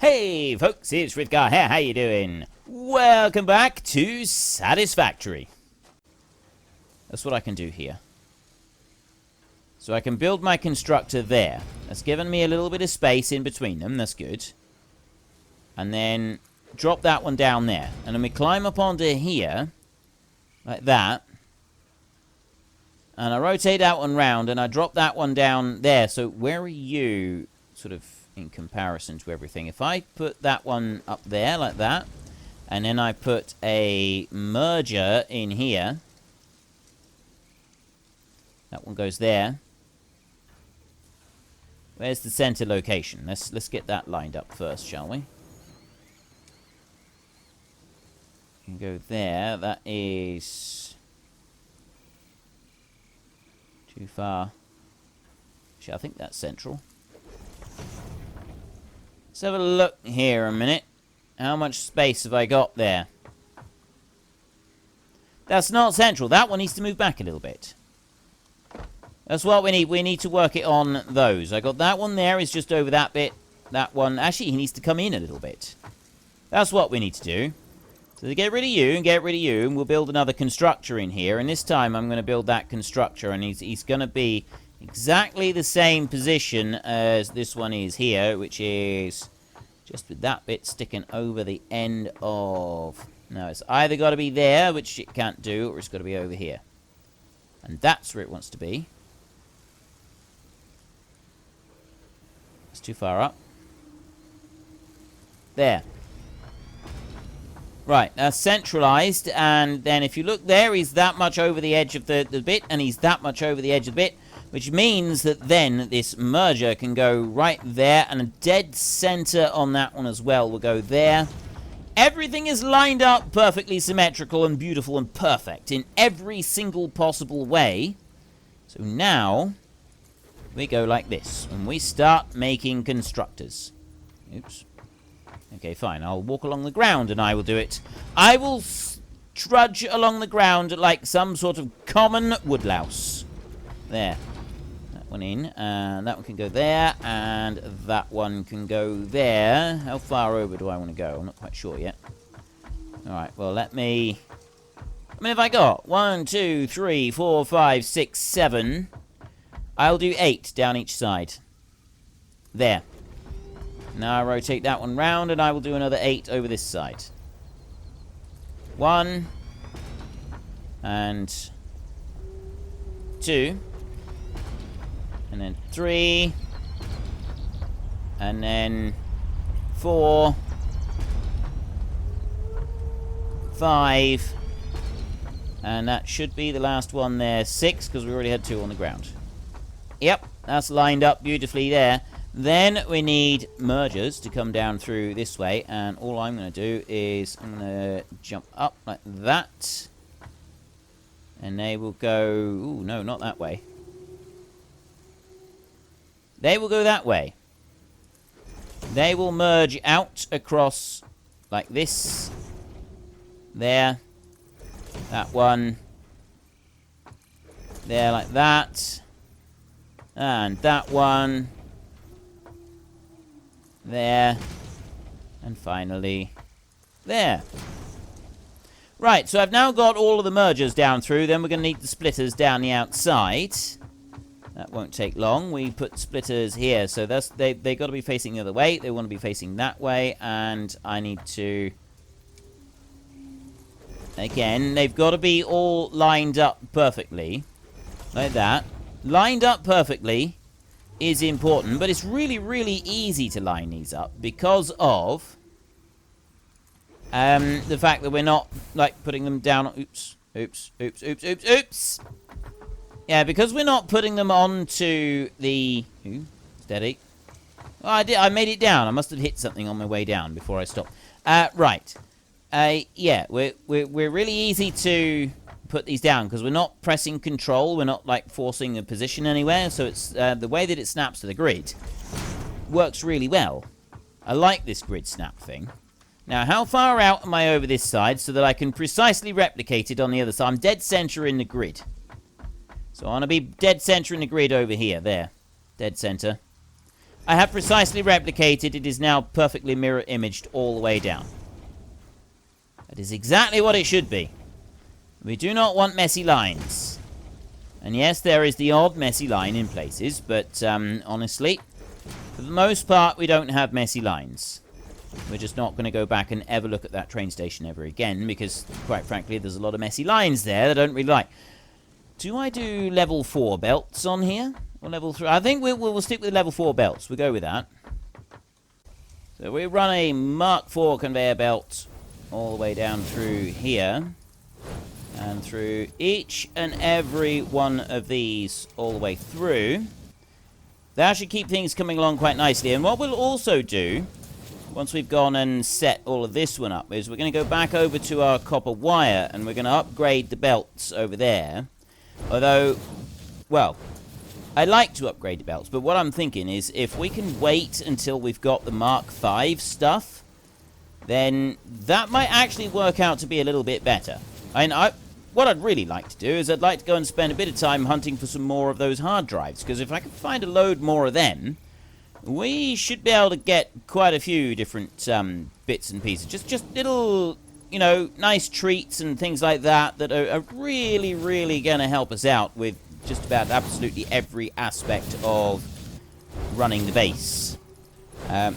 Hey folks, it's Rivgar here, how you doing? Welcome back to Satisfactory. That's what I can do here. So I can build my constructor there. That's given me a little bit of space in between them, that's good. And then drop that one down there. And then we climb up onto here, like that. And I rotate that one round, and I drop that one down there. So where are you, sort of, in comparison to everything? If I put that one up there, like that, and then I put a merger in here. That one goes there. Where's the center location? Let's get that lined up first, shall we? You can go there. That is too far. Actually, I think that's central. Let's have a look here a minute. How much space have I got there? That's not central. That one needs to move back a little bit. That's what we need. We need to work it on those. I got that one there is just over that bit. That one, actually, he needs to come in a little bit. That's what we need to do. So to get rid of you and get rid of you, and we'll build another constructor in here. And this time I'm going to build that constructor, and he's going to be exactly the same position as this one is here, which is just with that bit sticking over the end of... Now, it's either got to be there, which it can't do, or it's got to be over here. And that's where it wants to be. It's too far up. There. Right, that's centralized, and then if you look there, he's that much over the edge of the bit, and he's that much over the edge of the bit, which means that then this merger can go right there, and a dead center on that one as well will go there. Everything is lined up perfectly symmetrical and beautiful and perfect in every single possible way. So now we go like this, and we start making constructors. Oops. Okay, fine. I'll walk along the ground and I will do it. I will trudge along the ground like some sort of common woodlouse. There. That one in. And that one can go there. And that one can go there. How far over do I want to go? I'm not quite sure yet. Alright, well, let me... I mean, if I got 1, 2, 3, 4, 5, 6, 7... I'll do 8 down each side. There. Now I rotate that one round, and I will do another 8 over this side. 1. And 2. And then 3. And then 4. 5. And that should be the last one there. 6, because we already had 2 on the ground. Yep, that's lined up beautifully there. Then we need mergers to come down through this way, and all I'm going to do is I'm going to jump up like that, and they will go... Ooh, no, not that way. They will go that way. They will merge out across like this. There. That one. There like that. And that one. There. And finally, there. Right, so I've now got all of the mergers down through. Then we're going to need the splitters down the outside. That won't take long. We put splitters here. So that's they've got to be facing the other way. They want to be facing that way. And I need to... Again, they've got to be all lined up perfectly. Like that. Lined up perfectly is important, but it's really, really easy to line these up because of the fact that we're not, like, putting them down... Oops. Yeah, because we're not putting them onto the... Ooh, steady. Oh, I made it down. I must have hit something on my way down before I stopped. Right. Yeah, we're really easy to put these down because we're not pressing control. We're not, like, forcing a position anywhere. So it's the way that it snaps to the grid works really well. I like this grid snap thing. Now, how far out am I over this side so that I can precisely replicate it on the other side? I'm dead center in the grid. So I want to be dead center in the grid over here. There. Dead center. I have precisely replicated. It is now perfectly mirror imaged all the way down. That is exactly what it should be. We do not want messy lines. And yes, there is the odd messy line in places, but honestly, for the most part, we don't have messy lines. We're just not going to go back and ever look at that train station ever again, because, quite frankly, there's a lot of messy lines there that I don't really like. Do I do level 4 belts on here? Or level 3? I think we'll stick with level 4 belts. We'll go with that. So we run a Mark 4 conveyor belt all the way down through here. And through each and every one of these all the way through. That should keep things coming along quite nicely. And what we'll also do, once we've gone and set all of this one up, is we're going to go back over to our copper wire and we're going to upgrade the belts over there. Although, well, I like to upgrade the belts, but what I'm thinking is if we can wait until we've got the Mark 5 stuff, then that might actually work out to be a little bit better. What I'd really like to do is I'd like to go and spend a bit of time hunting for some more of those hard drives, because if I can find a load more of them, we should be able to get quite a few different bits and pieces. Just little, you know, nice treats and things like that that are really, really going to help us out with just about absolutely every aspect of running the base.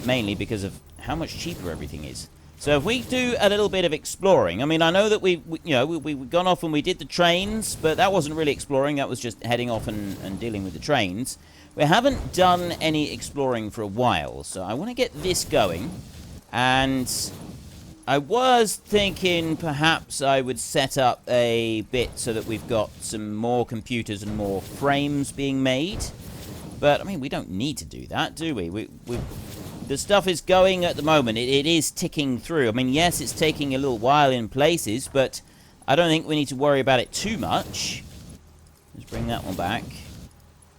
Mainly because of how much cheaper everything is. So if we do a little bit of exploring, I mean, I know that we've gone off and we did the trains, but that wasn't really exploring. That was just heading off and dealing with the trains. We haven't done any exploring for a while, so I want to get this going. And I was thinking perhaps I would set up a bit so that we've got some more computers and more frames being made. But, I mean, we don't need to do that, do we? The stuff is going at the moment. It is ticking through. I mean, yes, it's taking a little while in places, but I don't think we need to worry about it too much. Let's bring that one back.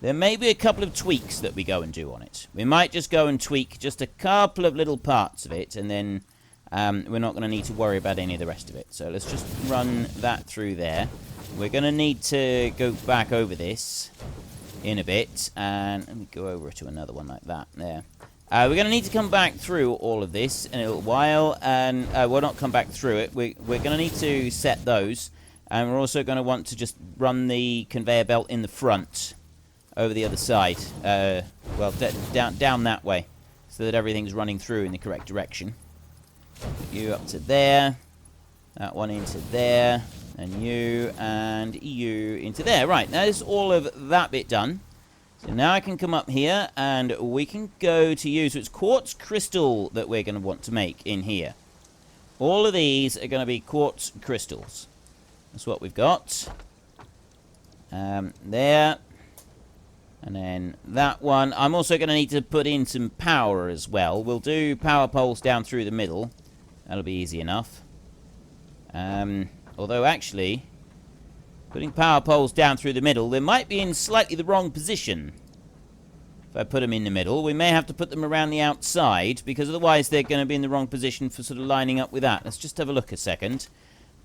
There may be a couple of tweaks that we go and do on it. We might just go and tweak just a couple of little parts of it, and then we're not going to need to worry about any of the rest of it. So let's just run that through there. We're going to need to go back over this in a bit, and let me go over to another one like that there. We're going to need to come back through all of this in a little while, and we'll not come back through it. We're going to need to set those, and we're also going to want to just run the conveyor belt in the front over the other side. Well, down that way, so that everything's running through in the correct direction. Put you up to there, that one into there, and you into there. Right, now there's all of that bit done. So now I can come up here and we can go to use, so it's quartz crystal that we're going to want to make in here. All of these are going to be quartz crystals. That's what we've got. There. And then that one. I'm also going to need to put in some power as well. We'll do power poles down through the middle. That'll be easy enough. Although actually, putting power poles down through the middle, they might be in slightly the wrong position. If I put them in the middle, we may have to put them around the outside, because otherwise they're going to be in the wrong position for sort of lining up with that. Let's just have a look a second.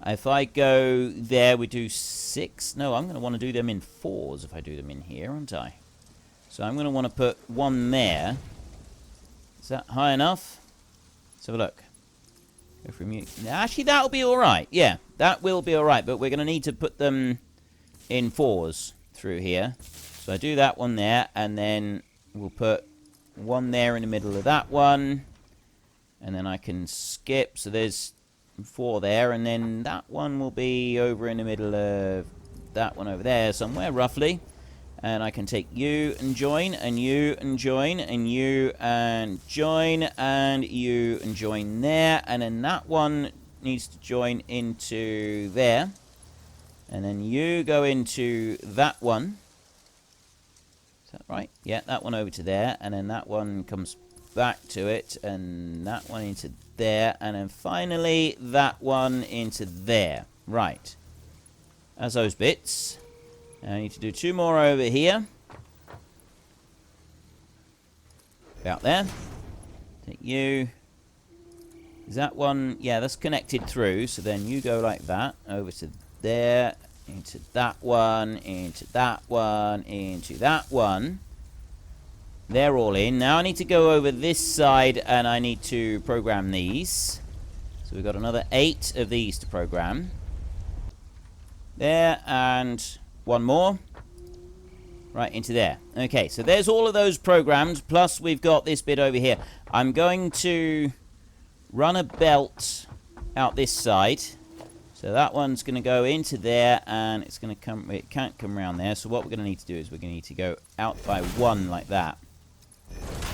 If I go there, we do 6. No, I'm going to want to do them in 4s if I do them in here, aren't I? So I'm going to want to put one there. Is that high enough? Let's have a look. Go from you. Actually, that'll be all right. Yeah, that will be all right, but we're going to need to put them in 4s through here. So I do that one there, and then we'll put one there in the middle of that one, and then I can skip. So there's 4 there, and then that one will be over in the middle of that one over there somewhere, roughly. And I can take you and join, and you and join, and you and join, and you and join there. And then that one needs to join into there. And then you go into that one. Is that right? Yeah, that one over to there. And then that one comes back to it. And that one into there. And then finally, that one into there. Right. As those bits. I need to do 2 more over here. About there. Take you. Is that one? Yeah, that's connected through. So then you go like that. Over to there. Into that one. Into that one. Into that one. They're all in. Now I need to go over this side and I need to program these. So we've got another 8 of these to program. There, and one more. Right into there. Okay, so there's all of those programmed, plus we've got this bit over here. I'm going to run a belt out this side. So that one's going to go into there, and it's going to come, it can't come around there. So what we're going to need to do is we're going to need to go out by 1 like that.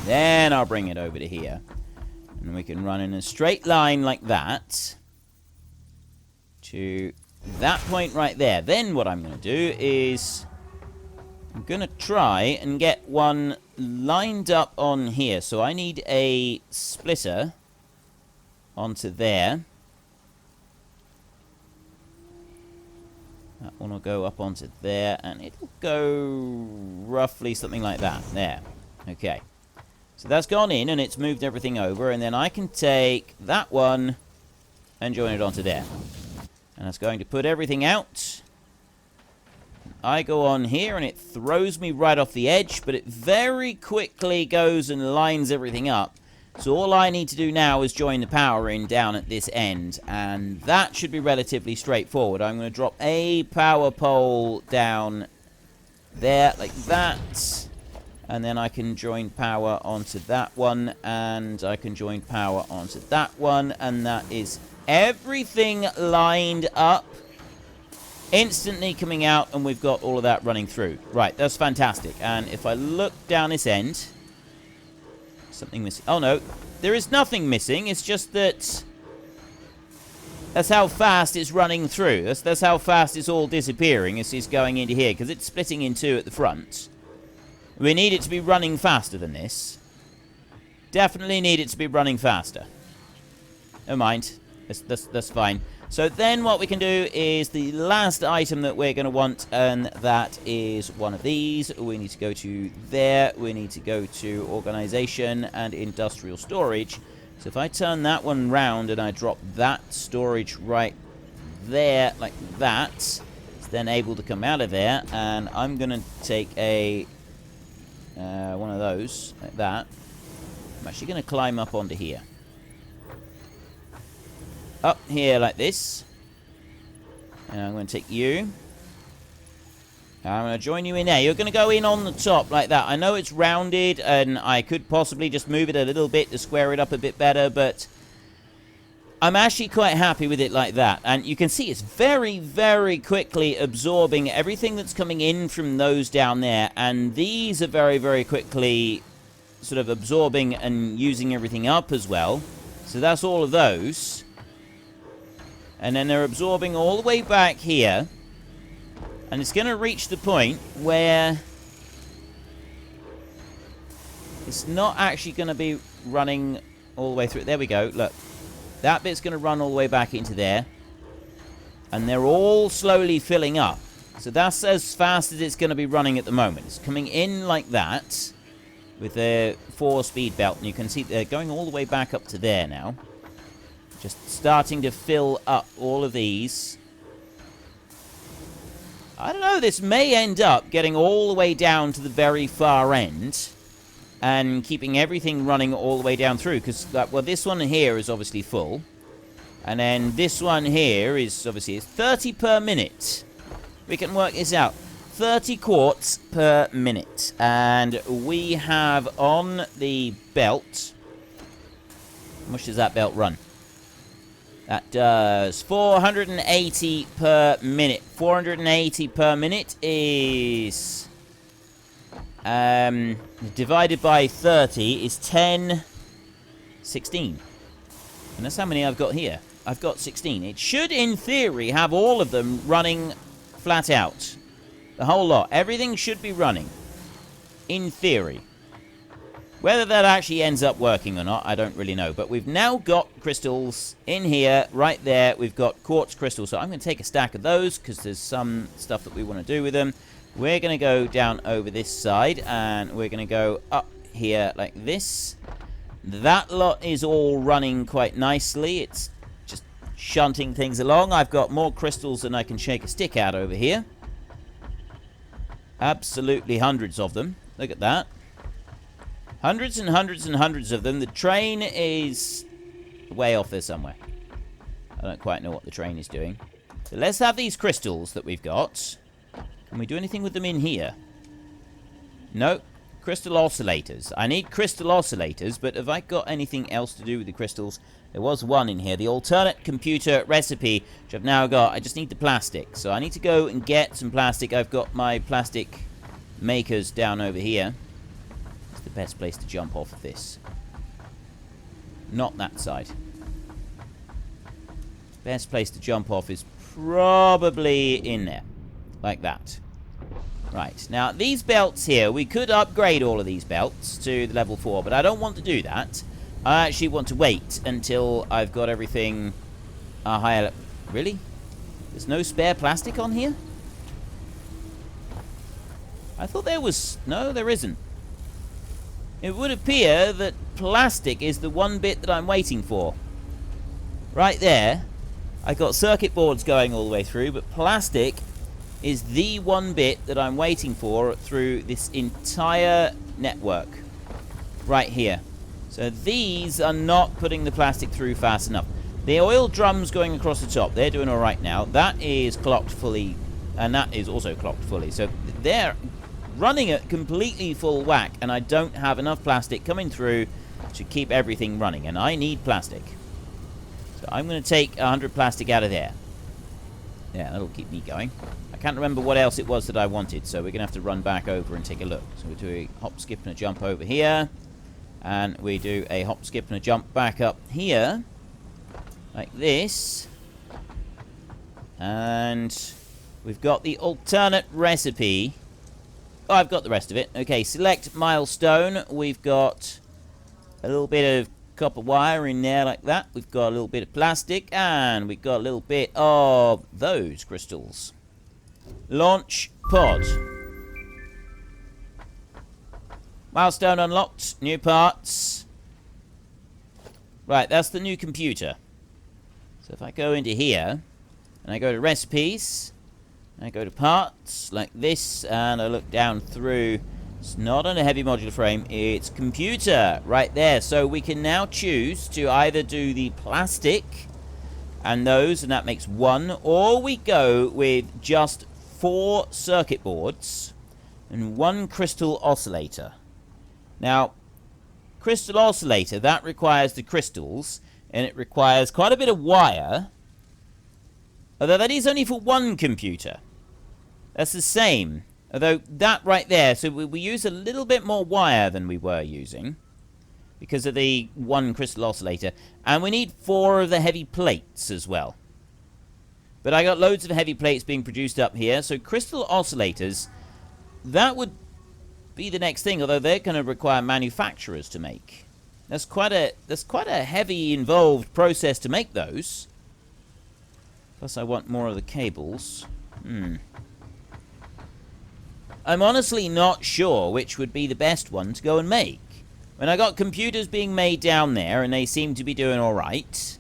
Then I'll bring it over to here. And we can run in a straight line like that to that point right there. Then what I'm going to do is I'm going to try and get one lined up on here. So I need a splitter onto there. That one will go up onto there, and it'll go roughly something like that. There. Okay. So that's gone in, and it's moved everything over, and then I can take that one and join it onto there. And that's going to put everything out. I go on here, and it throws me right off the edge, but it very quickly goes and lines everything up. So all I need to do now is join the power in down at this end, and that should be relatively straightforward. I'm going to drop a power pole down there like that, and then I can join power onto that one, and I can join power onto that one, and that is everything lined up, instantly coming out, and we've got all of that running through. Right, that's fantastic. And if I look down this end, something missing. Oh no, there is nothing missing. It's just that that's how fast it's running through. That's how fast it's all disappearing as it's going into here, because it's splitting in 2 at the front. We need it to be running faster than this. Definitely need it to be running faster. Never mind. That's fine. So then what we can do is the last item that we're going to want, and that is one of these. We need to go to there. We need to go to organization and industrial storage. So if I turn that one round and I drop that storage right there like that, it's then able to come out of there. And I'm going to take a one of those like that. I'm actually going to climb up onto here. Up here like this. And I'm going to take you. I'm going to join you in there. You're going to go in on the top like that. I know it's rounded, and I could possibly just move it a little bit to square it up a bit better, but I'm actually quite happy with it like that. And you can see it's very, very quickly absorbing everything that's coming in from those down there. And these are very, very quickly sort of absorbing and using everything up as well. So that's all of those. And then they're absorbing all the way back here. And it's going to reach the point where it's not actually going to be running all the way through. There we go. Look. That bit's going to run all the way back into there. And they're all slowly filling up. So that's as fast as it's going to be running at the moment. It's coming in like that with a 4-speed belt. And you can see they're going all the way back up to there now. Just starting to fill up all of these. I don't know, this may end up getting all the way down to the very far end and keeping everything running all the way down through, because, well, this one here is obviously full, and then this one here is obviously 30 per minute. We can work this out. 30 quarts per minute, and we have on the belt, how much does that belt run? That does 480 per minute. 480 per minute is divided by 30 is 16. And that's how many I've got here. I've got 16. It should, in theory, have all of them running flat out. The whole lot. Everything should be running. In theory. Whether that actually ends up working or not, I don't really know. But we've now got crystals in here, right there. We've got quartz crystals. So I'm going to take a stack of those because there's some stuff that we want to do with them. We're going to go down over this side, and we're going to go up here like this. That lot is all running quite nicely. It's just shunting things along. I've got more crystals than I can shake a stick at over here. Absolutely hundreds of them. Look at that. Hundreds and hundreds and hundreds of them. The train is way off there somewhere. I don't quite know what the train is doing. So let's have these crystals that we've got. Can we do anything with them in here? No. Crystal oscillators. I need crystal oscillators, but have I got anything else to do with the crystals? There was one in here. The alternate computer recipe, which I've now got. I just need the plastic. So I need to go and get some plastic. I've got my plastic makers down over here. It's the best place to jump off of this. Not that side. Best place to jump off is probably in there. Like that. Right, now these belts here, we could upgrade all of these belts to the level 4, but I don't want to do that. I actually want to wait until I've got everything higher. Really? There's no spare plastic on here? I thought there was... No, there isn't. It would appear that plastic is the one bit that I'm waiting for. Right there. I got circuit boards going all the way through, but plastic is the one bit that I'm waiting for through this entire network. Right here. So these are not putting the plastic through fast enough. The oil drums going across the top, they're doing alright now. That is clocked fully, and that is also clocked fully. So they're running at completely full whack, and I don't have enough plastic coming through to keep everything running, and I need plastic. So I'm going to take 100 plastic out of there. Yeah, that'll keep me going. I can't remember what else it was that I wanted, so we're going to have to run back over and take a look. So we do a hop, skip, and a jump over here. And we do a hop, skip, and a jump back up here. Like this. And we've got the alternate recipe. Oh, I've got the rest of it. Okay, select milestone. We've got a little bit of copper wire in there like that. We've got a little bit of plastic, and we've got a little bit of those crystals. Launch pod. Milestone unlocked. New parts. Right, that's the new computer. So if I go into here, and I go to recipes, and I go to parts, like this, and I look down through. It's not on a heavy modular frame, it's computer right there. So we can now choose to either do the plastic and those, and that makes 1, or we go with just 4 circuit boards and 1 crystal oscillator. Now, crystal oscillator, that requires the crystals, and it requires quite a bit of wire, although that is only for 1 computer. That's the same. Although that right there, so we use a little bit more wire than we were using because of the 1 crystal oscillator. And we need 4 of the heavy plates as well. But I got loads of heavy plates being produced up here. So crystal oscillators, that would be the next thing, although they're going to require manufacturers to make. That's quite a heavy, involved process to make those. Plus I want more of the cables. I'm honestly not sure which would be the best one to go and make. When I got computers being made down there, and they seem to be doing alright.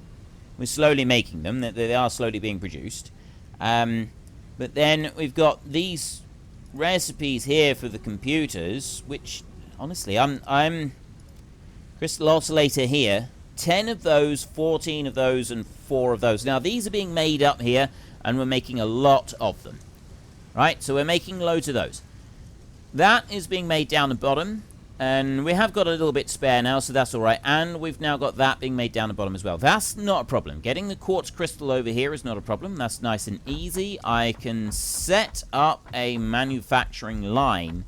We're slowly making them. They are slowly being produced. But then we've got these recipes here for the computers, which, honestly, I'm crystal oscillator here. 10 of those, 14 of those, and 4 of those. Now, these are being made up here, and we're making a lot of them. Right, so we're making loads of those. That is being made down the bottom, and we have got a little bit spare now, so that's alright. And we've now got that being made down the bottom as well. That's not a problem. Getting the quartz crystal over here is not a problem. That's nice and easy. I can set up a manufacturing line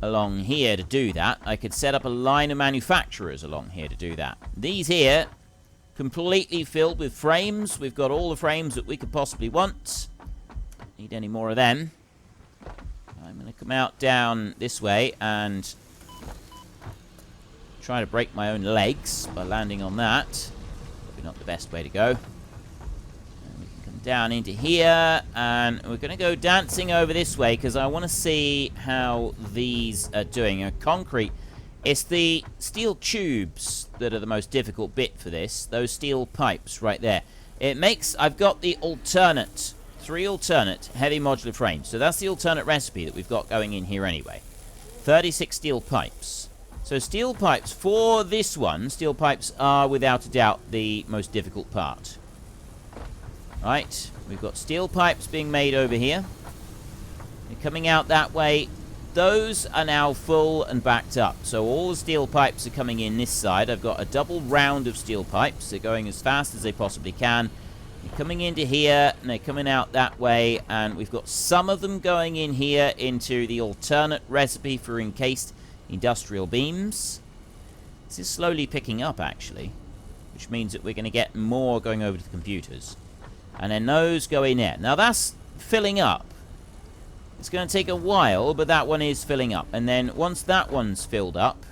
along here to do that. I could set up a line of manufacturers along here to do that. These here, completely filled with frames. We've got all the frames that we could possibly want. Need any more of them. I'm going to come out down this way and try to break my own legs by landing on that. Probably not the best way to go. And we can come down into here, and we're going to go dancing over this way because I want to see how these are doing. Concrete, it's the steel tubes that are the most difficult bit for this. Those steel pipes right there. It makes, I've got the alternate 3 alternate heavy modular frames. So that's the alternate recipe that we've got going in here anyway. 36 steel pipes. So steel pipes, for this one, steel pipes are without a doubt the most difficult part. Right, we've got steel pipes being made over here. They're coming out that way. Those are now full and backed up. So all the steel pipes are coming in this side. I've got a double round of steel pipes. They're going as fast as they possibly can. They're coming into here, and they're coming out that way. And we've got some of them going in here into the alternate recipe for encased industrial beams. This is slowly picking up, actually, which means that we're going to get more going over to the computers. And then those go in there. Now that's filling up. It's going to take a while, but that one is filling up. And then once that one's filled up,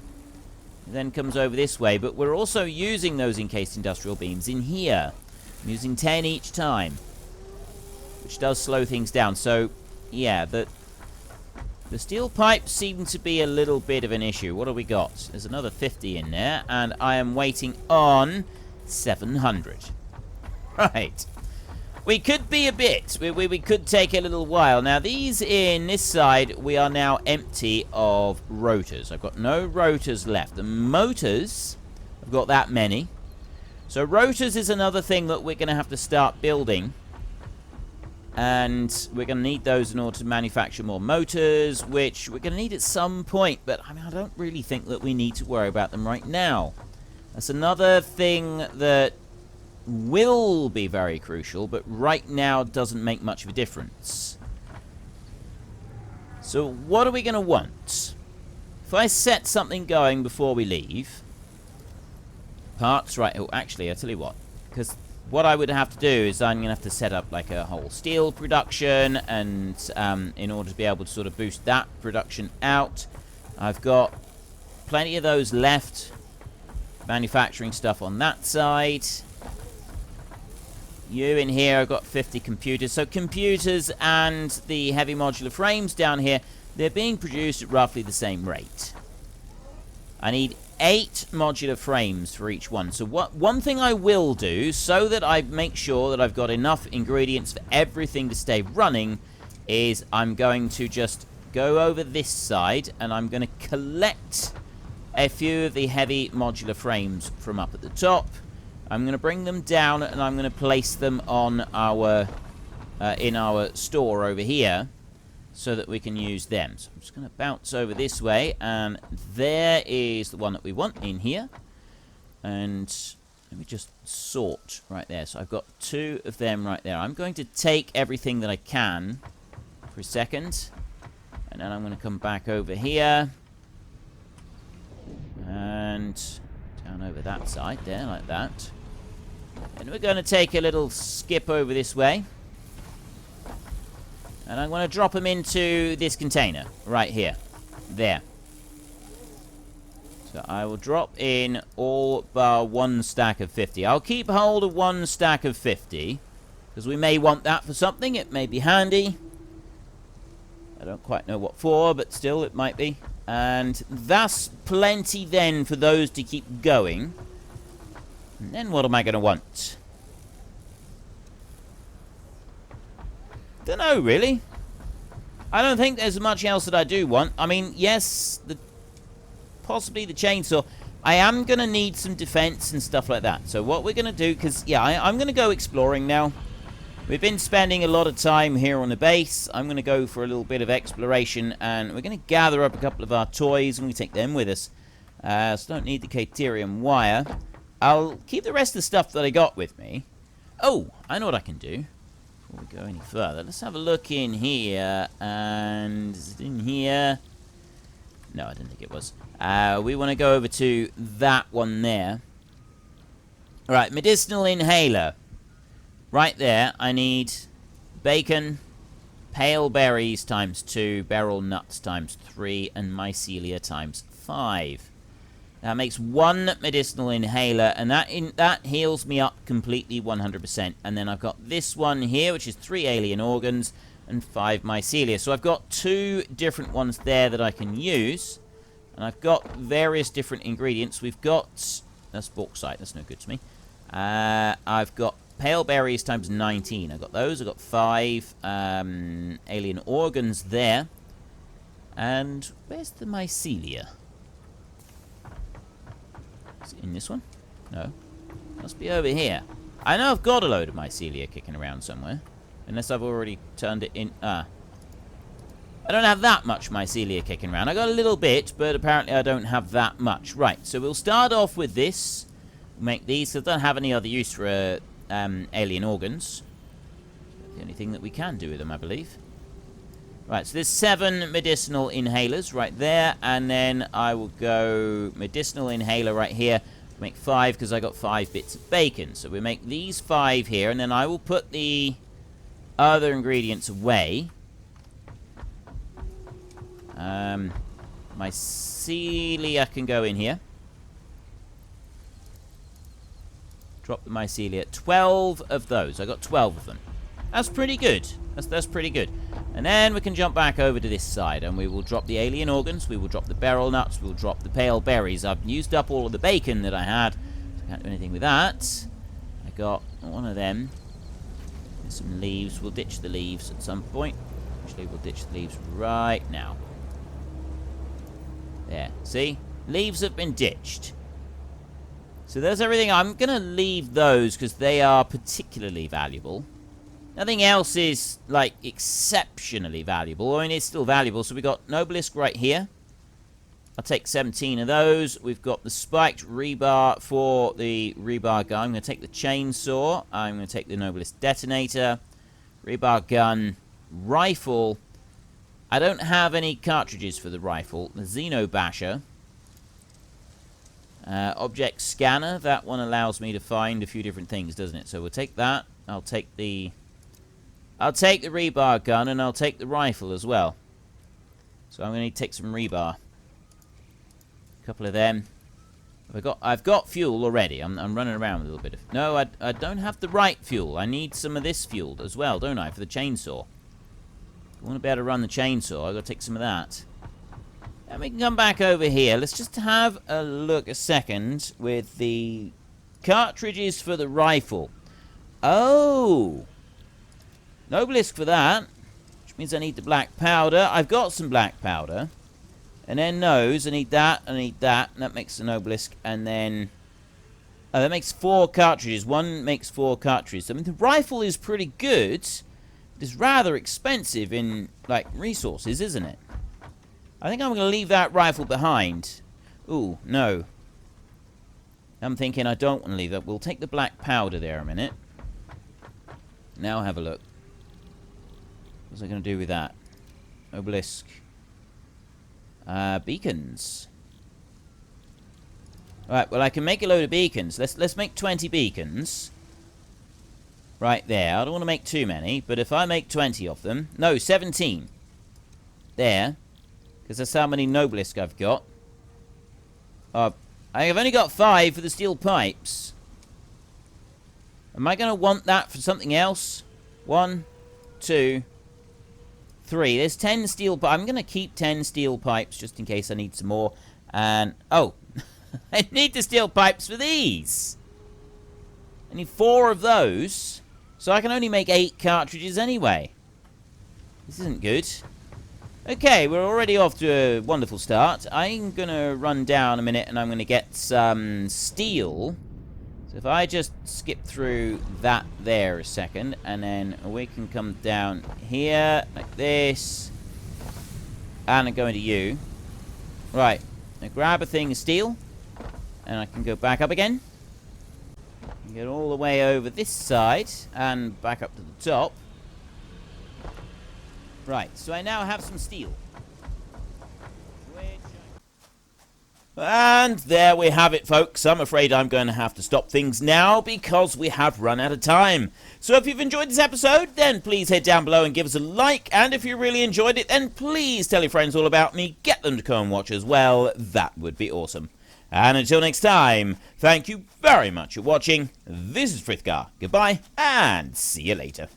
it then comes over this way. But we're also using those encased industrial beams in here. I'm using 10 each time, which does slow things down. So, yeah, the steel pipes seem to be a little bit of an issue. What have we got? There's another 50 in there, and I am waiting on 700. Right. We could be a bit. We could take a little while. Now, these in this side, we are now empty of rotors. I've got no rotors left. The motors, I've got that many. So rotors is another thing that we're going to have to start building. And we're going to need those in order to manufacture more motors, which we're going to need at some point. But, I mean, I don't really think that we need to worry about them right now. That's another thing that will be very crucial, but right now doesn't make much of a difference. So what are we going to want? If I set something going before we leave, parts, right, oh, actually, I'll tell you what, because what I would have to do is I'm going to have to set up like a whole steel production, and in order to be able to sort of boost that production out, I've got plenty of those left, manufacturing stuff on that side. You in here, I've got 50 computers. So computers and the heavy modular frames down here, they're being produced at roughly the same rate. I need 8 modular frames for each one. So one thing I will do, so that I make sure that I've got enough ingredients for everything to stay running, is I'm going to just go over this side, and I'm going to collect a few of the heavy modular frames from up at the top. I'm going to bring them down, and I'm going to place them on our in our store over here so that we can use them. So I'm just going to bounce over this way, and there is the one that we want in here. And let me just sort right there. So I've got 2 of them right there. I'm going to take everything that I can for a second, and then I'm going to come back over here and down over that side there, like that. And we're going to take a little skip over this way. And I'm going to drop them into this container right here. There. So I will drop in all bar 1 stack of 50. I'll keep hold of 1 stack of 50, because we may want that for something. It may be handy. I don't quite know what for, but still it might be. And that's plenty then for those to keep going. And then what am I going to want? Don't know, really. I don't think there's much else that I do want. I mean, yes, possibly the chainsaw. I am going to need some defense and stuff like that. So what we're going to do, because, yeah, I'm going to go exploring now. We've been spending a lot of time here on the base. I'm going to go for a little bit of exploration, and we're going to gather up a couple of our toys, and we take them with us. So don't need the Caterium wire. I'll keep the rest of the stuff that I got with me. Oh, I know what I can do. Before we go any further, let's have a look in here. And is it in here? No, I didn't think it was. We want to go over to that one there. Alright, medicinal inhaler. Right there, I need bacon, pale berries times 2, beryl nuts times 3, and mycelia times 5. That makes 1 medicinal inhaler, and that heals me up completely 100%. And then I've got this one here, which is 3 alien organs and 5 mycelia. So I've got 2 different ones there that I can use. And I've got various different ingredients. We've got... That's bauxite, that's no good to me. I've got pale berries times 19. I've got those. I've got 5 alien organs there. And where's the mycelia? Is it in this one? No. Must be over here. I know I've got a load of mycelia kicking around somewhere. Unless I've already turned it in. I don't have that much mycelia kicking around. I got a little bit, but apparently I don't have that much. Right, so we'll start off with this. Make these, because I don't have any other use for alien organs. The only thing that we can do with them, I believe. Right, so there's 7 medicinal inhalers right there. And then I will go medicinal inhaler right here. Make 5, because I got 5 bits of bacon. So we make these 5 here, and then I will put the other ingredients away. Mycelia can go in here. Drop the mycelia. 12 of those. I got 12 of them. That's pretty good. That's pretty good. And then we can jump back over to this side, and we will drop the alien organs. We will drop the beryl nuts. We will drop the pale berries. I've used up all of the bacon that I had, so I can't do anything with that. I got one of them. There's some leaves. We'll ditch the leaves at some point. Actually, we'll ditch the leaves right now. There. See? Leaves have been ditched. So there's everything. I'm going to leave those because they are particularly valuable. Nothing else is, like, exceptionally valuable. I mean, it's still valuable. So we got Nobelisk right here. I'll take 17 of those. We've got the spiked rebar for the rebar gun. I'm going to take the chainsaw. I'm going to take the Nobelisk detonator. Rebar gun. Rifle. I don't have any cartridges for the rifle. The Xeno Basher. Object scanner. That one allows me to find a few different things, doesn't it? So we'll take that. I'll take the rebar gun, and I'll take the rifle as well. So I'm going to need to take some rebar. A couple of them. I've got fuel already. I'm running around with a little bit of... No, I don't have the right fuel. I need some of this fuel as well, don't I, for the chainsaw. I want to be able to run the chainsaw. I've got to take some of that. And we can come back over here. Let's just have a look a second with the cartridges for the rifle. Oh! Nobelisk for that, which means I need the black powder. I've got some black powder. And then those, I need that, and that makes the Nobelisk. And then... Oh, that makes 4 cartridges. One makes 4 cartridges. I mean, the rifle is pretty good. It's rather expensive in, like, resources, isn't it? I think I'm going to leave that rifle behind. Ooh, no. I'm thinking I don't want to leave that. We'll take the black powder there a minute. Now have a look. What's I going to do with that? Obelisk. Beacons. Alright, well I can make a load of beacons. Let's make 20 beacons. Right there. I don't want to make too many, but if I make 20 of them... No, 17. There. Because that's how many Nobelisk I've got. I've only got 5 for the steel pipes. Am I going to want that for something else? 1, 2, 3. There's 10 steel pipes. I'm going to keep 10 steel pipes just in case I need some more. And, oh, I need the steel pipes for these. I need 4 of those. So I can only make 8 cartridges anyway. This isn't good. Okay, we're already off to a wonderful start. I'm going to run down a minute and I'm going to get some steel. So if I just skip through that there a second, and then we can come down here like this. And I go into you. Right, I grab a thing of steel. And I can go back up again. Get all the way over this side and back up to the top. Right, so I now have some steel. And there we have it, folks. I'm afraid I'm going to have to stop things now because we have run out of time. So if you've enjoyed this episode, then please head down below and give us a like. And if you really enjoyed it, then please tell your friends all about me. Get them to come and watch as well. That would be awesome. And until next time, thank you very much for watching. This is Frithgar. Goodbye, and see you later.